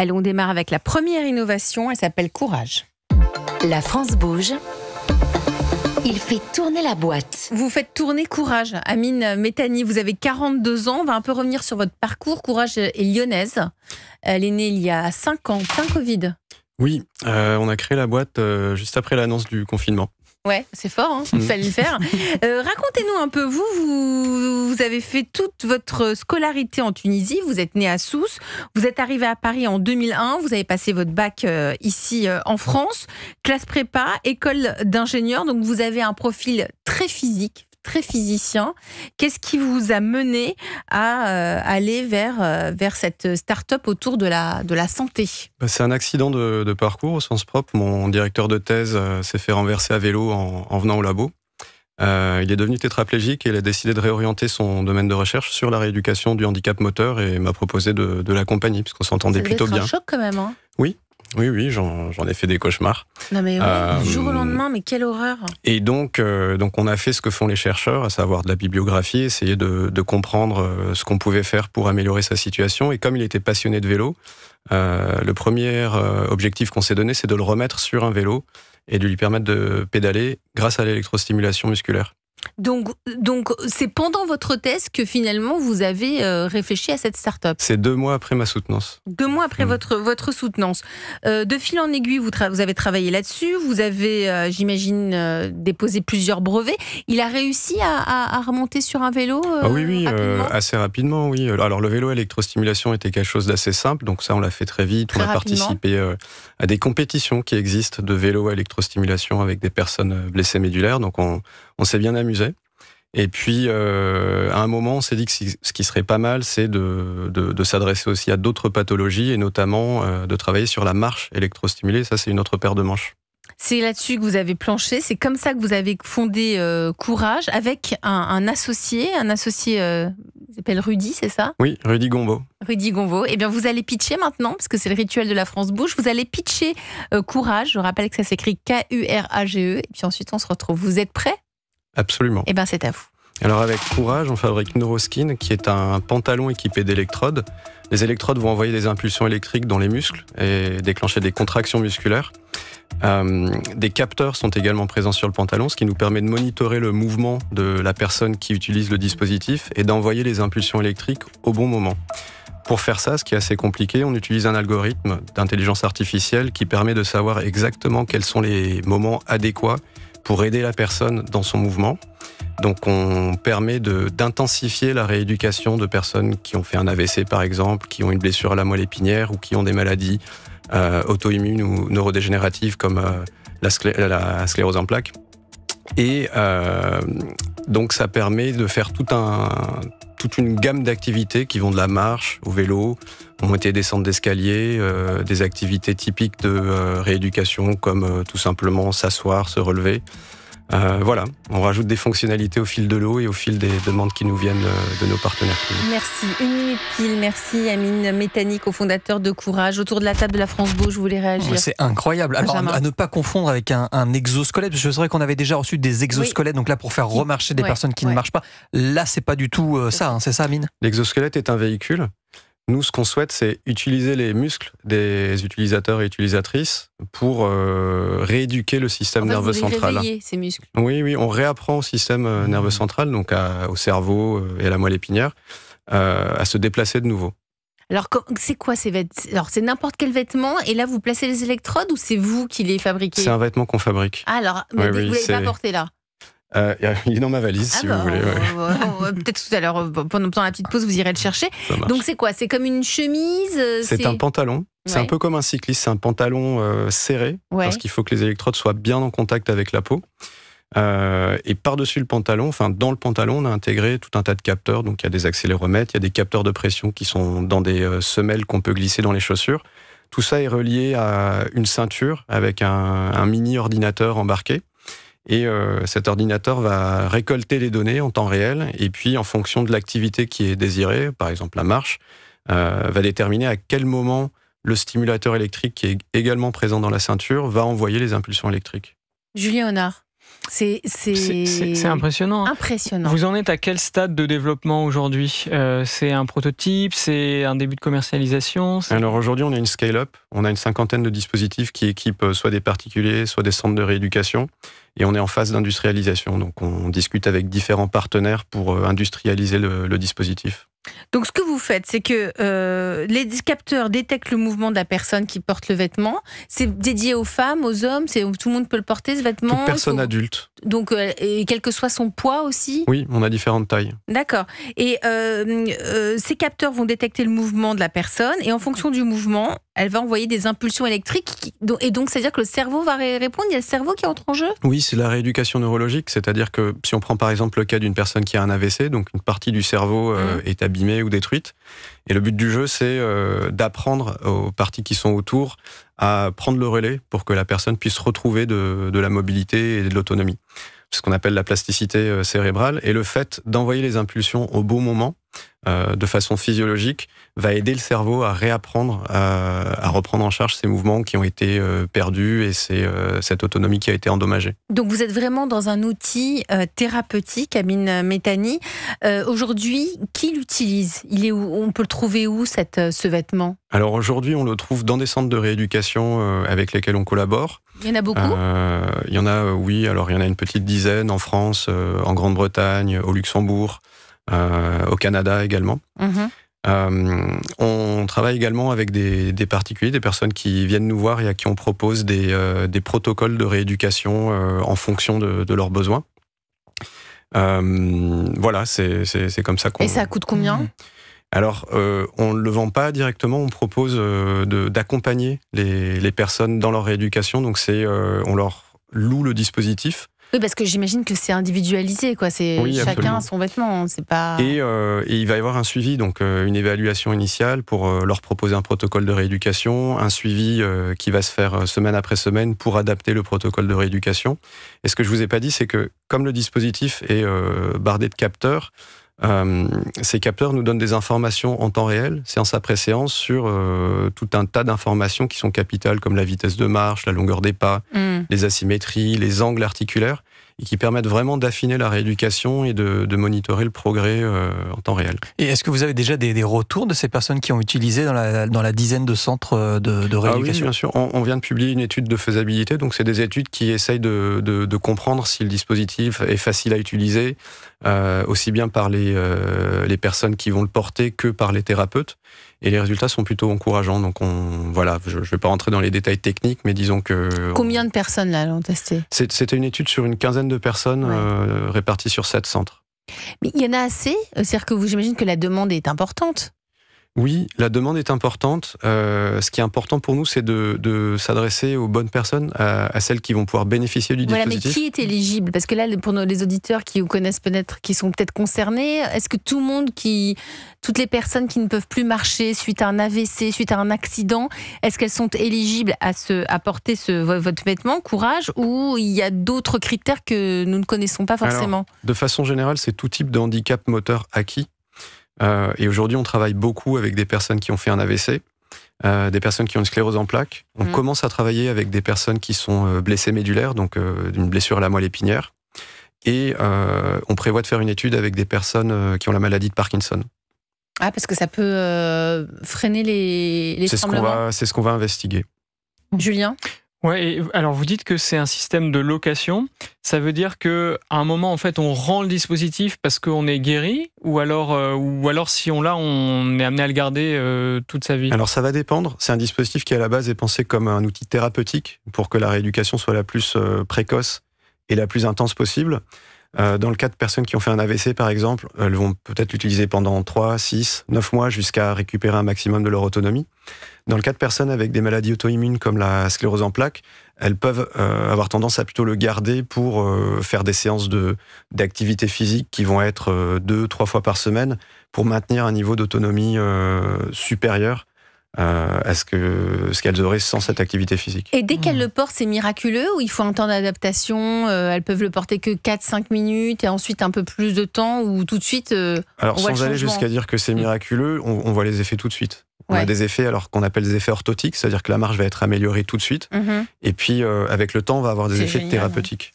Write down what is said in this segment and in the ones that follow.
Allez, on démarre avec la première innovation, elle s'appelle Courage. La France bouge. Il fait tourner la boîte. Vous faites tourner Courage. Amine Métani, vous avez 42 ans. On va un peu revenir sur votre parcours. Courage est lyonnaise. Elle est née il y a 5 ans, plein Covid. Oui, on a créé la boîte juste après l'annonce du confinement. Ouais, c'est fort, hein, il fallait le faire. Racontez-nous un peu, vous avez fait toute votre scolarité en Tunisie, vous êtes né à Sousse, vous êtes arrivé à Paris en 2001, vous avez passé votre bac ici en France, classe prépa, école d'ingénieur, donc vous avez un profil très physique, très physicien. Qu'est-ce qui vous a mené à aller vers cette start-up autour de la santé ? C'est un accident de parcours au sens propre. Mon directeur de thèse s'est fait renverser à vélo en venant au labo. Il est devenu tétraplégique et il a décidé de réorienter son domaine de recherche sur la rééducation du handicap moteur et m'a proposé de l'accompagner puisqu'on s'entendait plutôt bien. C'est un choc quand même, hein ? Oui, j'en ai fait des cauchemars. Non mais du jour au lendemain, mais quelle horreur. Et donc on a fait ce que font les chercheurs, à savoir de la bibliographie, essayer de comprendre ce qu'on pouvait faire pour améliorer sa situation. Et comme il était passionné de vélo, le premier objectif qu'on s'est donné, c'est de le remettre sur un vélo et de lui permettre de pédaler grâce à l'électrostimulation musculaire. Donc c'est pendant votre thèse que finalement vous avez réfléchi à cette start-up. C'est 2 mois après ma soutenance. 2 mois après votre soutenance. De fil en aiguille, vous avez travaillé là-dessus. Vous avez, j'imagine, déposé plusieurs brevets. Il a réussi à remonter sur un vélo Oui, rapidement assez rapidement, oui. Alors le vélo à électrostimulation était quelque chose d'assez simple, donc ça on l'a fait très vite. Très on a participé à des compétitions qui existent de vélo à électrostimulation avec des personnes blessées médulaires, donc on s'est bien amusé. Et puis, à un moment, on s'est dit que ce qui serait pas mal, c'est de s'adresser aussi à d'autres pathologies et notamment de travailler sur la marche électrostimulée. Ça, c'est une autre paire de manches. C'est là-dessus que vous avez planché. C'est comme ça que vous avez fondé Courage avec un associé. Il s'appelle Rudy, c'est ça ? Oui, Rudy Gonvaux. Rudy Gonvaux. Eh bien, vous allez pitcher maintenant, parce que c'est le rituel de la France bouge. Vous allez pitcher Courage. Je rappelle que ça s'écrit Kurage. Et puis ensuite, on se retrouve. Vous êtes prêts ? Absolument. Eh bien, c'est à vous. Alors avec Courage, on fabrique Neuroskin, qui est un pantalon équipé d'électrodes. Les électrodes vont envoyer des impulsions électriques dans les muscles et déclencher des contractions musculaires. Des capteurs sont également présents sur le pantalon, ce qui nous permet de monitorer le mouvement de la personne qui utilise le dispositif et d'envoyer les impulsions électriques au bon moment. Pour faire ça, ce qui est assez compliqué, on utilise un algorithme d'intelligence artificielle qui permet de savoir exactement quels sont les moments adéquats pour aider la personne dans son mouvement. Donc on permet d'intensifier la rééducation de personnes qui ont fait un AVC par exemple, qui ont une blessure à la moelle épinière ou qui ont des maladies auto-immunes ou neurodégénératives comme la sclérose en plaques. Et donc ça permet de faire toute une gamme d'activités qui vont de la marche au vélo, monter et descendre d'escalier, des activités typiques de rééducation comme tout simplement s'asseoir, se relever. Voilà, on rajoute des fonctionnalités au fil de l'eau et au fil des demandes qui nous viennent de nos partenaires. Merci. 1 minute pile. Merci Amine Métani, cofondateur de Courage. Autour de la table de la France Beau, je voulais réagir. C'est incroyable. Alors, à ne pas confondre avec un exosquelette, parce que c'est vrai qu'on avait déjà reçu des exosquelettes, donc là pour faire remarcher des personnes qui ne marchent pas. Là, c'est pas du tout ça, hein, c'est ça Amine ? L'exosquelette est un véhicule. Nous, ce qu'on souhaite, c'est utiliser les muscles des utilisateurs et utilisatrices pour rééduquer le système nerveux central. Réveiller ces muscles. Oui, on réapprend au système nerveux central, donc au cerveau et à la moelle épinière, à se déplacer de nouveau. Alors, c'est quoi ces vêtements ? Alors, c'est n'importe quel vêtement, et là, vous placez les électrodes ou c'est vous qui les fabriquez ? C'est un vêtement qu'on fabrique. Ah, alors, vous ne l'avez pas porté là ? Il est dans ma valise, si vous voulez. Peut-être tout à l'heure, pendant la petite pause, vous irez le chercher. Donc c'est quoi ? C'est comme une chemise ? C'est un pantalon. C'est un peu comme un cycliste. C'est un pantalon serré, parce qu'il faut que les électrodes soient bien en contact avec la peau. Et par-dessus le pantalon, dans le pantalon, on a intégré tout un tas de capteurs. Donc il y a des accéléromètres, il y a des capteurs de pression qui sont dans des semelles qu'on peut glisser dans les chaussures. Tout ça est relié à une ceinture avec un mini ordinateur embarqué. Et cet ordinateur va récolter les données en temps réel et puis en fonction de l'activité qui est désirée, par exemple la marche, va déterminer à quel moment le stimulateur électrique qui est également présent dans la ceinture va envoyer les impulsions électriques. Julien Honard. C'est impressionnant. Impressionnant. Vous en êtes à quel stade de développement aujourd'hui ? C'est un prototype, c'est un début de commercialisation ? Alors aujourd'hui, on a une scale-up. On a une 50aine de dispositifs qui équipent soit des particuliers, soit des centres de rééducation. Et on est en phase d'industrialisation. Donc on discute avec différents partenaires pour industrialiser le dispositif. Donc ce que vous faites, c'est que les capteurs détectent le mouvement de la personne qui porte le vêtement. C'est dédié aux femmes, aux hommes, tout le monde peut le porter, ce vêtement. Toute personne adulte. Donc et quel que soit son poids aussi. Oui, on a différentes tailles. D'accord. Et ces capteurs vont détecter le mouvement de la personne et en fonction du mouvement, elle va envoyer des impulsions électriques. Et donc c'est-à-dire que le cerveau va répondre. Il y a le cerveau qui entre en jeu. Oui, c'est la rééducation neurologique, c'est-à-dire que si on prend par exemple le cas d'une personne qui a un AVC, donc une partie du cerveau est abîmée ou détruite. Et le but du jeu, c'est d'apprendre aux parties qui sont autour à prendre le relais pour que la personne puisse retrouver de la mobilité et de l'autonomie. C'est ce qu'on appelle la plasticité cérébrale. Et le fait d'envoyer les impulsions au bon moment, de façon physiologique, va aider le cerveau à réapprendre, à reprendre en charge ces mouvements qui ont été perdus et cette autonomie qui a été endommagée. Donc vous êtes vraiment dans un outil thérapeutique, Amine Métani. Aujourd'hui, qui l'utilise ? On peut le trouver où, ce vêtement ? Alors aujourd'hui, on le trouve dans des centres de rééducation avec lesquels on collabore. Il y en a beaucoup ? Il y en a, oui. Alors il y en a une petite dizaine en France, en Grande-Bretagne, au Luxembourg, au Canada également. On travaille également avec des particuliers, des personnes qui viennent nous voir et à qui on propose des protocoles de rééducation en fonction de leurs besoins. Voilà, c'est comme ça qu'on... Et ça coûte combien ? Alors, on ne le vend pas directement, on propose d'accompagner les personnes dans leur rééducation. Donc, on leur loue le dispositif. Oui, parce que j'imagine que c'est individualisé, quoi. C'est oui, chacun absolument. son vêtement, c'est pas. Et il va y avoir un suivi, donc une évaluation initiale pour leur proposer un protocole de rééducation, un suivi qui va se faire semaine après semaine pour adapter le protocole de rééducation. Et ce que je vous ai pas dit, c'est que comme le dispositif est bardé de capteurs, ces capteurs nous donnent des informations en temps réel, séance après séance, sur tout un tas d'informations qui sont capitales, comme la vitesse de marche, la longueur des pas, les asymétries, les angles articulaires, et qui permettent vraiment d'affiner la rééducation et de monitorer le progrès en temps réel. Et est-ce que vous avez déjà des retours de ces personnes qui ont utilisé dans la dizaine de centres de rééducation ? Oui, bien sûr. On vient de publier une étude de faisabilité, donc c'est des études qui essayent de comprendre si le dispositif est facile à utiliser, aussi bien par les personnes qui vont le porter que par les thérapeutes. Et les résultats sont plutôt encourageants. Donc voilà, je ne vais pas rentrer dans les détails techniques, mais disons que... Combien de personnes là l'ont testé ? C'était une étude sur une quinzaine de personnes réparties sur 7 centres. Mais il y en a assez ? C'est-à-dire que j'imagine que la demande est importante. Oui, la demande est importante. Ce qui est important pour nous, c'est de s'adresser aux bonnes personnes, à celles qui vont pouvoir bénéficier du dispositif. Mais qui est éligible ? Parce que là, pour les auditeurs qui vous connaissent peut-être, qui sont peut-être concernés, est-ce que toutes les personnes qui ne peuvent plus marcher suite à un AVC, suite à un accident, est-ce qu'elles sont éligibles à porter votre vêtement, Courage, ou il y a d'autres critères que nous ne connaissons pas forcément ? Alors, de façon générale, c'est tout type de handicap moteur acquis. Et aujourd'hui, on travaille beaucoup avec des personnes qui ont fait un AVC, des personnes qui ont une sclérose en plaques. On commence à travailler avec des personnes qui sont blessées médulaires, donc d'une blessure à la moelle épinière. Et on prévoit de faire une étude avec des personnes qui ont la maladie de Parkinson. Ah, parce que ça peut freiner les tremblements. C'est ce qu'on va investiguer. Julien ? Ouais, et alors vous dites que c'est un système de location. Ça veut dire que à un moment en fait on rend le dispositif parce qu'on est guéri, ou alors si on l'a, on est amené à le garder toute sa vie. Alors ça va dépendre. C'est un dispositif qui à la base est pensé comme un outil thérapeutique pour que la rééducation soit la plus précoce et la plus intense possible. Dans le cas de personnes qui ont fait un AVC par exemple, elles vont peut-être l'utiliser pendant 3, 6, 9 mois jusqu'à récupérer un maximum de leur autonomie. Dans le cas de personnes avec des maladies auto-immunes comme la sclérose en plaques, elles peuvent avoir tendance à plutôt le garder pour faire des séances d'activité physique qui vont être 2-3 fois par semaine pour maintenir un niveau d'autonomie supérieur à ce qu'elles auraient sans cette activité physique. Et dès qu'elles le portent, c'est miraculeux ou il faut un temps d'adaptation ? Elles peuvent le porter que 4-5 minutes et ensuite un peu plus de temps, ou tout de suite Alors sans aller jusqu'à dire que c'est miraculeux, on voit les effets tout de suite. On a des effets alors qu'on appelle des effets orthotiques, c'est-à-dire que la marche va être améliorée tout de suite. Et puis, avec le temps, on va avoir des effets thérapeutiques.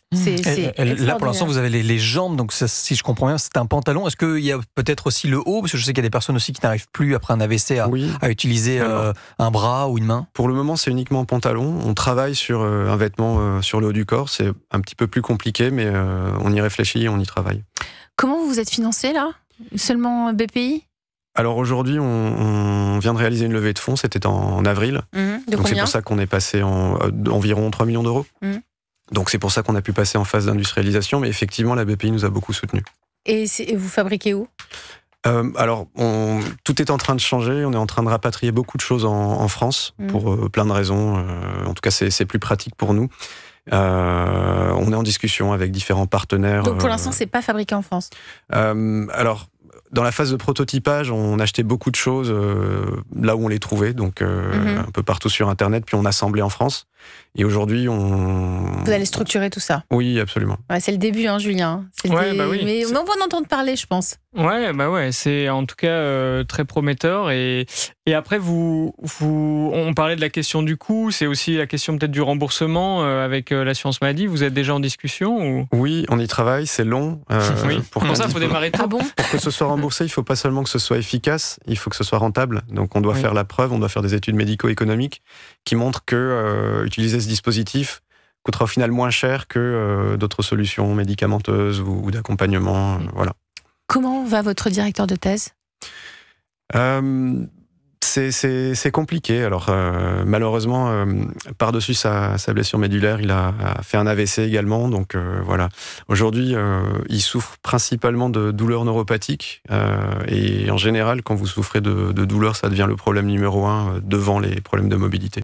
Là, pour l'instant, vous avez les jambes, donc ça, si je comprends bien, c'est un pantalon. Est-ce qu'il y a peut-être aussi le haut? Parce que je sais qu'il y a des personnes aussi qui n'arrivent plus, après un AVC, à utiliser un bras ou une main. Pour le moment, c'est uniquement un pantalon. On travaille sur un vêtement sur le haut du corps. C'est un petit peu plus compliqué, mais on y réfléchit, on y travaille. Comment vous vous êtes financé, là? Seulement BPI? Alors aujourd'hui, on vient de réaliser une levée de fonds, c'était en avril. Donc c'est pour ça qu'on est passé environ 3 millions d'euros. Donc c'est pour ça qu'on a pu passer en phase d'industrialisation, mais effectivement, la BPI nous a beaucoup soutenus. Et vous fabriquez où? Alors, tout est en train de changer. On est en train de rapatrier beaucoup de choses en France, pour plein de raisons. En tout cas, c'est plus pratique pour nous. On est en discussion avec différents partenaires. Donc pour l'instant, c'est pas fabriqué en France? Alors, dans la phase de prototypage, on achetait beaucoup de choses là où on les trouvait, donc un peu partout sur Internet, puis on assemblait en France. Et aujourd'hui, Vous allez structurer tout ça? Oui, absolument. Ouais, c'est le début, hein, Julien. Bah oui. Mais on va en entendre parler, je pense. Ouais, c'est en tout cas très prometteur. Et après, on parlait de la question du coût, c'est aussi la question peut-être du remboursement avec l'assurance maladie. Vous êtes déjà en discussion ou... Oui, on y travaille, c'est long. Pour ça, il faut démarrer tôt. Ah bon? Pour que ce soit remboursé, il ne faut pas seulement que ce soit efficace, il faut que ce soit rentable. Donc on doit faire la preuve, on doit faire des études médico-économiques qui montrent que utiliser ce dispositif coûtera au final moins cher que d'autres solutions médicamenteuses ou d'accompagnement. Voilà. Comment va votre directeur de thèse? C'est compliqué. Alors malheureusement, par-dessus sa blessure médulaire, il a fait un AVC également. Donc voilà. Aujourd'hui, il souffre principalement de douleurs neuropathiques. Et en général, quand vous souffrez de douleurs, ça devient le problème numéro 1 devant les problèmes de mobilité.